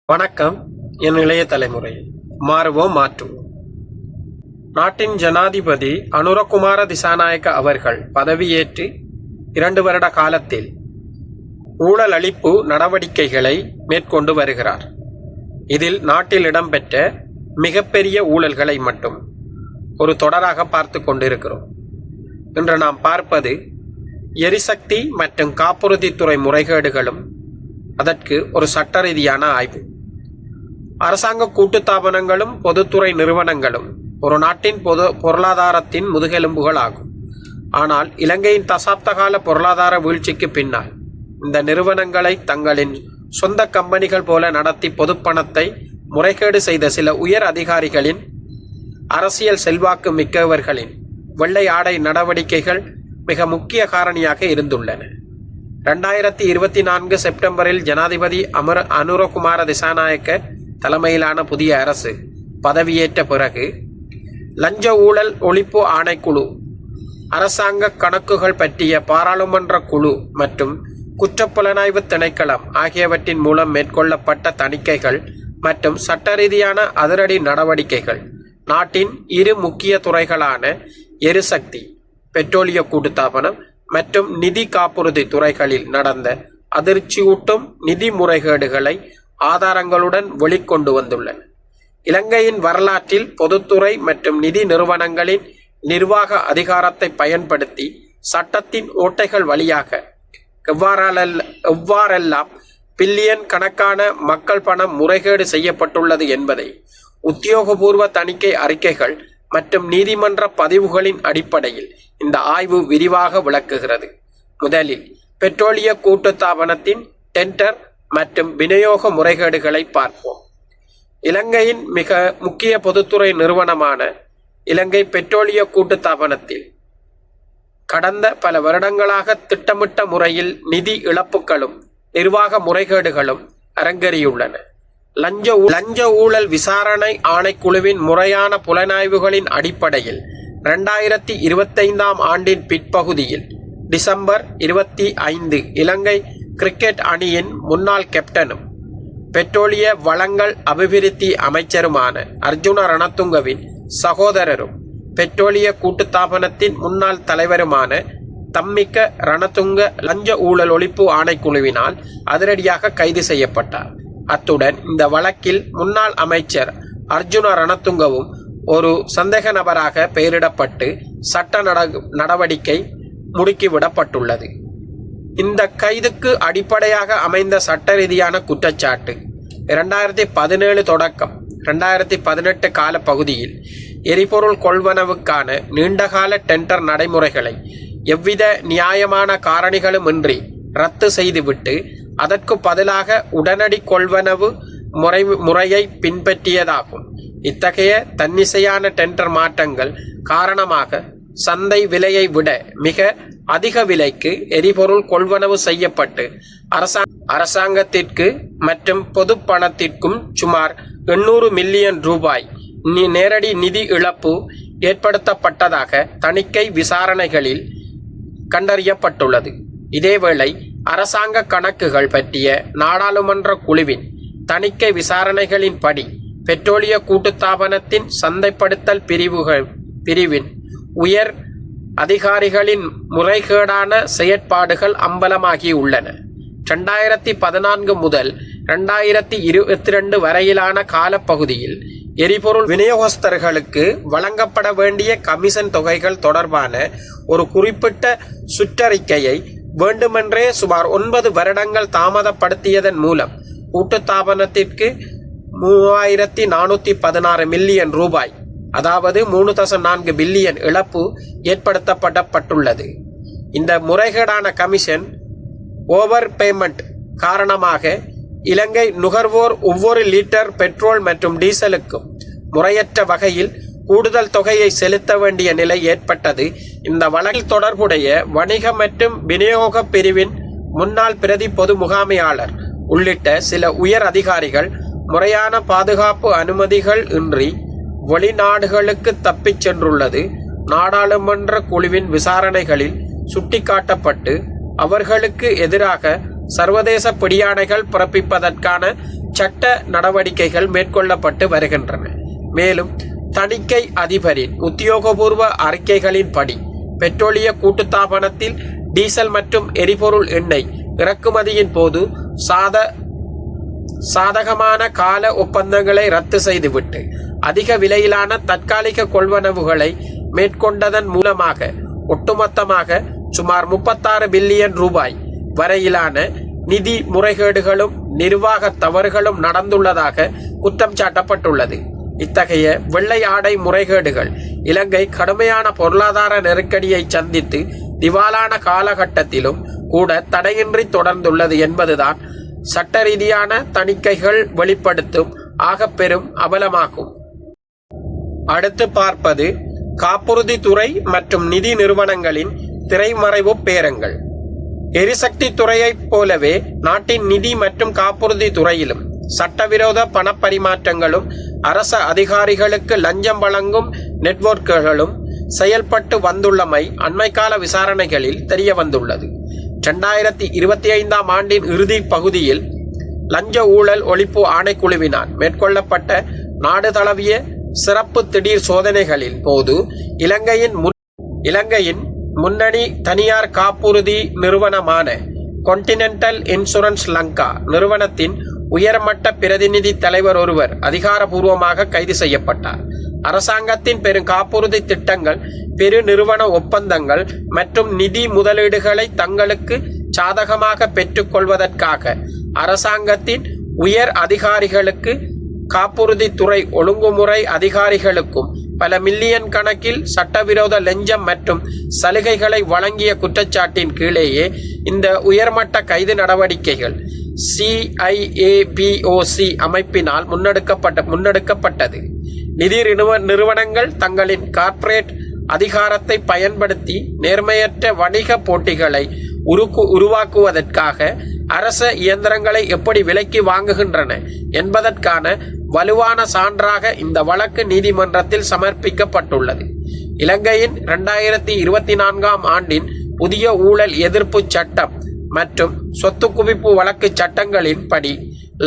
வணக்கம். என் இளைய தலைமுறை. மாறுவோம், மாற்றுவோம். நாட்டின் ஜனாதிபதி அனுரகுமார திசாநாயக்க அவர்கள் பதவியேற்று 2 வருட காலத்தில் ஊழல் அழிப்பு நடவடிக்கைகளை மேற்கொண்டு வருகிறார். இதில் நாட்டில் இடம்பெற்ற மிகப்பெரிய ஊழல்களை மட்டும் ஒரு தொடராக பார்த்து கொண்டிருக்கிறோம். இன்று நாம் பார்ப்பது எரிசக்தி மற்றும் காப்புறுதித்துறை முறைகேடுகளும் அதற்கு ஒரு சட்ட ரீதியான ஆய்வு. அரசாங்க கூட்டுத்தாபனங்களும் பொதுத்துறை நிறுவனங்களும் ஒரு நாட்டின் பொருளாதாரத்தின் முதுகெலும்புகள் ஆகும். ஆனால் இலங்கையின் தசாப்தகால பொருளாதார வீழ்ச்சிக்கு பின்னால் இந்த நிறுவனங்களை தங்களின் சொந்த கம்பெனிகள் போல நடத்தி பொதுப்பணத்தை முறைகேடு செய்த சில உயர் அதிகாரிகளின், அரசியல் செல்வாக்கு மிக்கவர்களின் வெள்ளை ஆடை நடவடிக்கைகள் மிக முக்கிய காரணியாக இருந்துள்ளன. 2024 செப்டம்பரில் ஜனாதிபதி அனுரகுமார திசாநாயக்க தலைமையிலான புதிய அரசு பதவியேற்ற பிறகு லஞ்ச ஊழல் ஒழிப்பு ஆணைக்குழு, அரசாங்க கணக்குகள் பற்றிய பாராளுமன்ற குழு மற்றும் குற்றப்புலனாய்வு திணைக்களம் ஆகியவற்றின் மூலம் மேற்கொள்ளப்பட்ட தணிக்கைகள் மற்றும் சட்ட ரீதியான அதிரடி நடவடிக்கைகள் நாட்டின் 2 முக்கிய துறைகளான எரிசக்தி, பெட்ரோலிய கூட்டுத்தாபனம் மற்றும் நிதி காப்புறுதி துறைகளில் நடந்த அதிர்ச்சியூட்டும் நிதி முறைகேடுகளை ஆதாரங்களுடன் வெளிக்கொண்டு வந்துள்ளன. இலங்கையின் வரலாற்றில் பொதுத்துறை மற்றும் நிதி நிறுவனங்களின் நிர்வாக அதிகாரத்தை பயன்படுத்தி சட்டத்தின் ஓட்டைகள் வழியாக எவ்வாறெல்லாம் பில்லியன் கணக்கான மக்கள் பணம் முறைகேடு செய்யப்பட்டுள்ளது என்பதை உத்தியோகபூர்வ தணிக்கை அறிக்கைகள் மற்றும் நீதிமன்ற பதிவுகளின் அடிப்படையில் இந்த ஆய்வு விரிவாக விளக்குகிறது. முதலில் பெட்ரோலிய கூட்டுத்தாபனத்தின் டெண்டர் மற்றும் விநியோக முறைகேடுகளை பார்ப்போம். இலங்கையின் மிக முக்கிய பொதுத்துறை நிறுவனமான இலங்கை பெட்ரோலிய கூட்டுத்தாபனத்தில் கடந்த பல வருடங்களாக திட்டமிட்ட முறையில் நிதி இழப்புகளும் நிர்வாக முறைகேடுகளும் அரங்கேறியுள்ளன. லஞ்ச ஊழல் விசாரணை ஆணைக்குழுவின் முறையான புலனாய்வுகளின் அடிப்படையில் 2025ஆம் ஆண்டின் பிற்பகுதியில் டிசம்பர் 25 இலங்கை கிரிக்கெட் அணியின் முன்னாள் கேப்டனும் பெட்ரோலிய வளங்கள் அபிவிருத்தி அமைச்சருமான அர்ஜுன ரணதுங்கவின் சகோதரரும் பெட்ரோலிய கூட்டுத்தாபனத்தின் முன்னாள் தலைவருமான தம்மிக்க ரணதுங்க லஞ்ச ஊழல் ஒழிப்பு ஆணைக்குழுவினால் அதிரடியாக கைது செய்யப்பட்டார். அத்துடன் இந்த வழக்கில் முன்னாள் அமைச்சர் அர்ஜுன ரணதுங்கவும் ஒரு சந்தேக நபராக பெயரிடப்பட்டு சட்ட நடவடிக்கை முடுக்கிவிடப்பட்டுள்ளது. இந்த கைதுக்கு அடிப்படையாக அமைந்த சட்ட ரீதியான குற்றச்சாட்டு 2017 தொடக்கம் 2018 கால பகுதியில் எரிபொருள் கொள்வனவுக்கான நீண்டகால டெண்டர் நடைமுறைகளை எவ்வித நியாயமான காரணிகளும் இன்றி ரத்து செய்துவிட்டு அதற்கு பதிலாக உடனடி கொள்வனவு முறையை பின்பற்றியதாகும். இத்தகைய தன்னிச்சையான டெண்டர் மாற்றங்கள் காரணமாக சந்தை விலையை விட மிக அதிக விலைக்கு எரிபொருள் கொள்வனவு செய்யப்பட்டு அரசாங்கத்திற்கு மற்றும் பொது பணத்திற்கும் சுமார் 800 மில்லியன் ரூபாய் நேரடி நிதி இழப்பு ஏற்படுத்தப்பட்டதாக தணிக்கை விசாரணைகளில் கண்டறியப்பட்டுள்ளது. இதேவேளை அரசாங்க கணக்குகள் பற்றிய நாடாளுமன்ற குழுவின் தணிக்கை விசாரணைகளின்படி பெட்ரோலிய கூட்டுத்தாபனத்தின் சந்தைப்படுத்தல் பிரிவின் உயர் அதிகாரிகளின் முறைகேடான செயற்பாடுகள் அம்பலமாகியுள்ளன. 2014 முதல் 2022 வரையிலான காலப்பகுதியில் எரிபொருள் விநியோகஸ்தர்களுக்கு வழங்கப்பட வேண்டிய கமிஷன் தொகைகள் தொடர்பான ஒரு குறிப்பிட்ட சுற்றறிக்கையை வேண்டுமென்றே சுமார் 9 வருடங்கள் தாமதப்படுத்தியதன் மூலம் கூட்டுத்தாபனத்திற்கு 3416 மில்லியன் ரூபாய், அதாவது 3.4 பில்லியன் இழப்பு ஏற்படுத்தப்பட்டுள்ளது. இந்த முறைகேடான கமிஷன் ஓவர் பேமெண்ட் காரணமாக இலங்கை நுகர்வோர் ஒவ்வொரு லிட்டர் பெட்ரோல் மற்றும் டீசலுக்கும் முறையற்ற வகையில் கூடுதல் தொகையை செலுத்த வேண்டிய நிலை ஏற்பட்டது. இந்த வழக்கில் தொடர்புடைய வணிக மற்றும் விநியோக பிரிவின் முன்னாள் பிரதி பொது முகாமையாளர் உள்ளிட்ட சில உயர் அதிகாரிகள் முறையான பாதுகாப்பு அனுமதிகள் இன்றி வெளிநாடுகளுக்கு தப்பிச் சென்றுள்ளது நாடாளுமன்ற குழுவின் விசாரணைகளில் சுட்டிக்காட்டப்பட்டு அவர்களுக்கு எதிராக சர்வதேச பிடியாணைகள் பிறப்பிப்பதற்கான சட்ட நடவடிக்கைகள் மேற்கொள்ளப்பட்டு வருகின்றன. மேலும் தணிக்கை அதிபரின் உத்தியோகபூர்வ அறிக்கைகளின்படி பெட்ரோலிய கூட்டுத்தாபனத்தில் டீசல் மற்றும் எரிபொருள் எண்ணெய் இறக்குமதியின் போது சாதகமான கால ஒப்பந்தங்களை ரத்து செய்துவிட்டு அதிக விலையிலான தற்காலிக கொள்வனவுகளை மேற்கொண்டதன் மூலமாக ஒட்டுமொத்தமாக சுமார் 36 பில்லியன் ரூபாய் வரையிலான நிதி முறைகேடுகளும் நிர்வாக தவறுகளும் நடந்துள்ளதாக குற்றம் சாட்டப்பட்டுள்ளது. இத்தகைய வெள்ளை ஆடை முறைகேடுகள் இலங்கை கடுமையான பொருளாதார நெருக்கடியை சந்தித்து திவாலான காலகட்டத்திலும் கூட தடையின்றி தொடர்ந்துள்ளது என்பதுதான் சட்ட ரீதியான தணிக்கைகள் வெளிப்படுத்தும் ஆகப்பெரும் அவலமாகும். அடுத்து பார்ப்பது காப்புறுதி துறை மற்றும் நிதி நிறுவனங்களின் திரைமறைவு பேரங்கள். எரிசக்தி துறையைப் போலவே நாட்டின் நிதி மற்றும் காப்புறுதி துறையிலும் சட்டவிரோத பணப்பரிமாற்றங்களும் அரச அதிகாரிகளுக்கு லஞ்சம் வழங்கும் நெட்வொர்க்குகளும் செயல்பட்டு வந்துள்ளமை அண்மைக்கால விசாரணைகளில் தெரிய வந்துள்ளது. 2025ஆம் ஆண்டின் இறுதி பகுதியில் லஞ்ச ஊழல் ஒழிப்பு ஆணைக்குழுவினால் மேற்கொள்ளப்பட்ட நாடு தழுவிய சிறப்பு திடீர் சோதனைகளின் போது இலங்கையின் முன்னணி தனியார் காப்புறுதி நிறுவனமான கொன்டினென்டல் இன்சூரன்ஸ் லங்கா நிறுவனத்தின் உயர்மட்ட பிரதிநிதி தலைவர் ஒருவர் அதிகாரபூர்வமாக கைது செய்யப்பட்டார். அரசாங்கத்தின் பெரும் காப்புறுதி திட்டங்கள், பெரு நிறுவன ஒப்பந்தங்கள் மற்றும் நிதி முதலீடுகளை தங்களுக்கு சாதகமாக பெற்றுக்கொள்வதற்காக அரசாங்கத்தின் உயர் அதிகாரிகளுக்கு, காப்புறுதி துறை ஒழுங்குமுறை அதிகாரிகளுக்கும் பல மில்லியன் கணக்கில் சட்டவிரோத லஞ்சம் மற்றும் சலுகைகளை வழங்கிய குற்றச்சாட்டின் கீழேயே இந்த உயர்மட்ட கைது நடவடிக்கைகள் CIAPOC அமைப்பினால் முன்னெடுக்கப்பட்டது. நிதி நிறுவனங்கள் தங்களின் கார்ப்பரேட் அதிகாரத்தை பயன்படுத்தி நேர்மையற்ற வணிக போட்டிகளை உருவாக்குவதற்காக அரச இயந்திரங்களை எப்படி விலைக்கு வாங்குகின்றன என்பதற்கான வலுவான சான்றாக இந்த வழக்கு நீதிமன்றத்தில் சமர்ப்பிக்கப்பட்டுள்ளது. இலங்கையின் 2024ஆம் ஆண்டின் புதிய ஊழல் எதிர்ப்பு சட்டம் மற்றும் சொத்து குவிப்பு வழக்கு சட்டங்களின் படி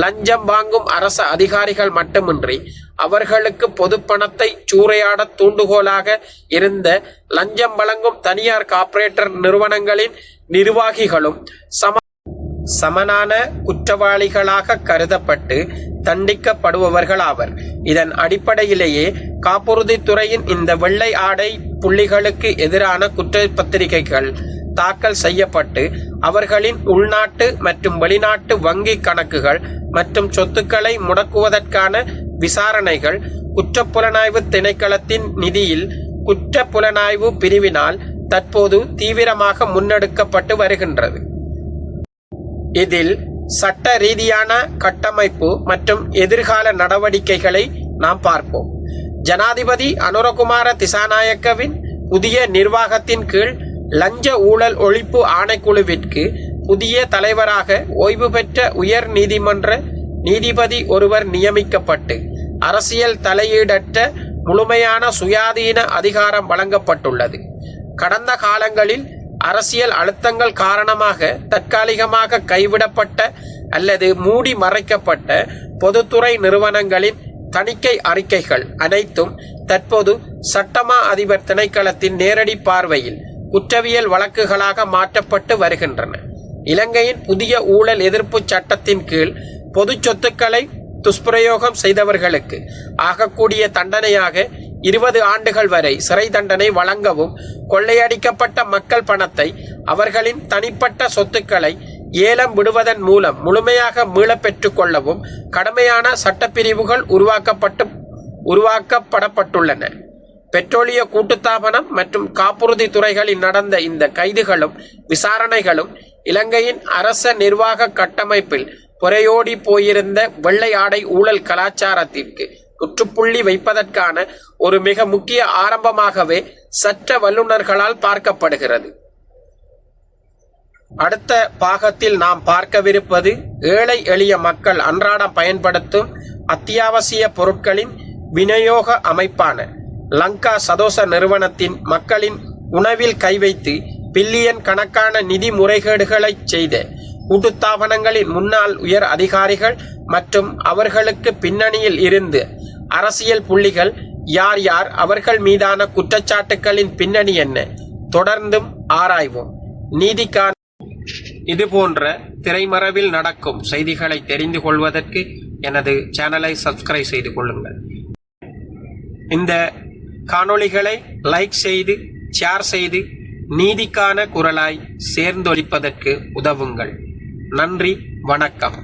லஞ்சம் வாங்கும் அரச அதிகாரிகள் மட்டுமின்றி அவர்களுக்கு பொதுப்பணத்தை சூறையாட தூண்டுகோலாக இருந்த லஞ்சம் வழங்கும் தனியார் கார்ப்பரேட்டர் நிறுவனங்களின் நிர்வாகிகளும் சமனான குற்றவாளிகளாக கருதப்பட்டு தண்டிக்கப்படுபவர்களாவர். இதன் அடிப்படையிலேயே காப்புறுதி துறையின் இந்த வெள்ளை ஆடை புள்ளிகளுக்கு எதிரான குற்றப்பத்திரிகைகள் தாக்கல் செய்யப்பட்டு அவர்களின் உள்நாட்டு மற்றும் வெளிநாட்டு வங்கி கணக்குகள் மற்றும் சொத்துக்களை முடக்குவதற்கான விசாரணைகள் குற்றப்புலனாய்வு திணைக்களத்தின் நிதியில் குற்றப்புலனாய்வு பிரிவினால் தற்போது தீவிரமாக முன்னெடுக்கப்பட்டு வருகின்றது. இதில் சட்ட ரீதியான கட்டமைப்பு மற்றும் எதிர்கால நடவடிக்கைகளை நாம் பார்ப்போம். ஜனாதிபதி அனுரகுமார திசாநாயக்கவின் புதிய நிர்வாகத்தின் கீழ் லஞ்ச ஊழல் ஒழிப்பு ஆணைக்குழுவிற்கு புதிய தலைவராக ஓய்வு பெற்ற உயர் நீதிமன்ற நீதிபதி ஒருவர் நியமிக்கப்பட்டு அரசியல் தலையீடற்ற முழுமையான சுயாதீன அதிகாரம் வழங்கப்பட்டுள்ளது. கடந்த காலங்களில் அரசியல் அழுத்தங்கள் காரணமாக தற்காலிகமாக கைவிடப்பட்ட அல்லது மூடி மறைக்கப்பட்ட பொதுத்துறை நிறுவனங்களின் தணிக்கை அறிக்கைகள் அனைத்தும் தற்போது சட்டமா அதிபர் திணைக்களத்தின் நேரடி பார்வையில் குற்றவியல் வழக்குகளாக மாற்றப்பட்டு வருகின்றன. இலங்கையின் புதிய ஊழல் எதிர்ப்பு சட்டத்தின் கீழ் பொது சொத்துக்களை துஷ்பிரயோகம் செய்தவர்களுக்கு ஆகக்கூடிய தண்டனையாக 20 ஆண்டுகள் வரை சிறை தண்டனை வழங்கவும், கொள்ளையடிக்கப்பட்ட மக்கள் பணத்தை அவர்களின் தனிப்பட்ட சொத்துக்களை ஏலம் விடுவதன் மூலம் முழுமையாக மீள பெற்றுக் கொள்ளவும் கடுமையான சட்டப்பிரிவுகள் உருவாக்கப்படப்பட்டுள்ளன. பெட்ரோலிய கூட்டுத்தாபனம் மற்றும் காப்புறுதி துறைகளில் நடந்த இந்த கைதுகளும் விசாரணைகளும் இலங்கையின் அரச நிர்வாக கட்டமைப்பில் புரையோடி போயிருந்த வெள்ளை ஆடை ஊழல் கலாச்சாரத்திற்கு முற்றுப்புள்ளி வைப்பதற்கான ஒரு மிக முக்கிய ஆரம்பமாகவே சட்ட வல்லுநர்களால் பார்க்கப்படுகிறது. அடுத்த பாகத்தில் நாம் பார்க்கவிருப்பது ஏழை எளிய மக்கள் அன்றாடம் பயன்படுத்தும் அத்தியாவசிய பொருட்களின் விநியோக அமைப்பான லங்கா சதோச நிறுவனத்தின் மக்களின் உணவில் கை வைத்து பில்லியன் கணக்கான நிதி முறைகேடுகளை செய்த கூட்டுத்தாபனங்களின் முன்னாள் உயர் அதிகாரிகள் மற்றும் அவர்களுக்கு பின்னணியில் இருந்து அரசியல் புள்ளிகள் யார் யார், அவர்கள் மீதான குற்றச்சாட்டுகளின் பின்னணி என்ன, தொடர்ந்தும் ஆராய்வோம். நீதிக்கான இதுபோன்ற திரைமறைவில் நடக்கும் செய்திகளை தெரிந்து கொள்வதற்கு எனது சேனலை சப்ஸ்கிரைப் செய்து கொள்ளுங்கள். இந்த காணொளிகளை லைக் செய்து ஷேர் செய்து நீதிக்கான குரலாய் சேர்ந்தொழிப்பதற்கு உதவுங்கள். நன்றி, வணக்கம்.